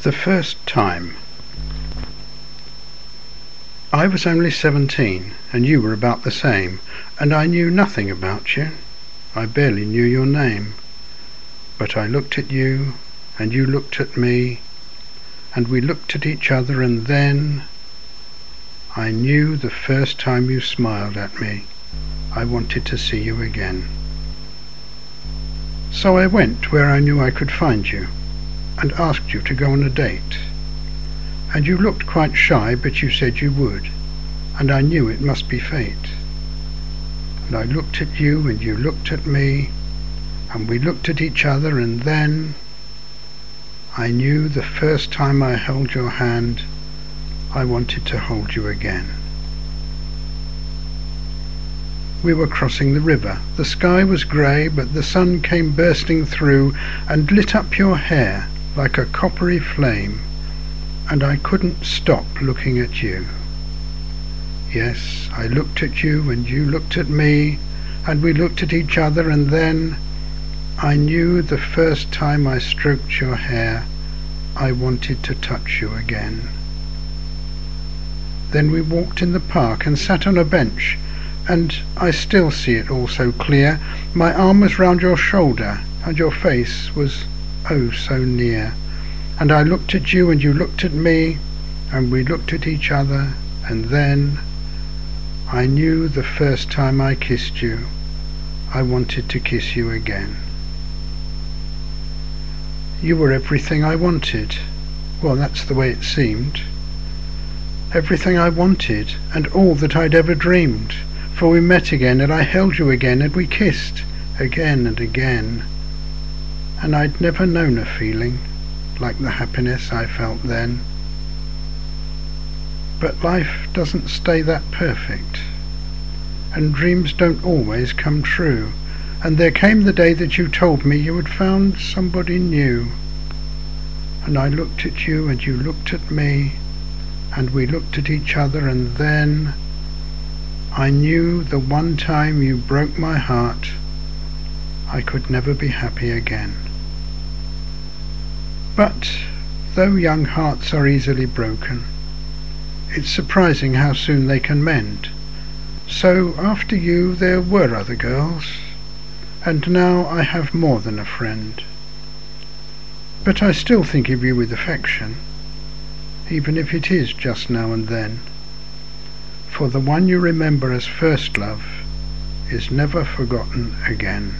The first time. I was only 17, and you were about the same, and I knew nothing about you. I barely knew your name. But I looked at you, and you looked at me, and we looked at each other, and then I knew the first time you smiled at me, I wanted to see you again. So I went where I knew I could find you, and asked you to go on a date. And you looked quite shy, but you said you would, and I knew it must be fate. And I looked at you, and you looked at me, and we looked at each other, and then I knew the first time I held your hand, I wanted to hold you again. We were crossing the river. The sky was grey, but the sun came bursting through and lit up your hair like a coppery flame, and I couldn't stop looking at you. Yes, I looked at you, and you looked at me, and we looked at each other, and then I knew the first time I stroked your hair, I wanted to touch you again. Then we walked in the park and sat on a bench, and I still see it all so clear. My arm was round your shoulder, and your face was oh so near. And I looked at you, and you looked at me, and we looked at each other, and then I knew the first time I kissed you, I wanted to kiss you again. You were everything I wanted. Well, that's the way it seemed. Everything I wanted, and all that I'd ever dreamed. For we met again, and I held you again, and we kissed again and again. And I'd never known a feeling like the happiness I felt then. But life doesn't stay that perfect, and dreams don't always come true. And there came the day that you told me you had found somebody new. And I looked at you, and you looked at me, and we looked at each other, and then I knew the one time you broke my heart, I could never be happy again. But though young hearts are easily broken, it's surprising how soon they can mend. So after you there were other girls, and now I have more than a friend. But I still think of you with affection, even if it is just now and then. For the one you remember as first love is never forgotten again.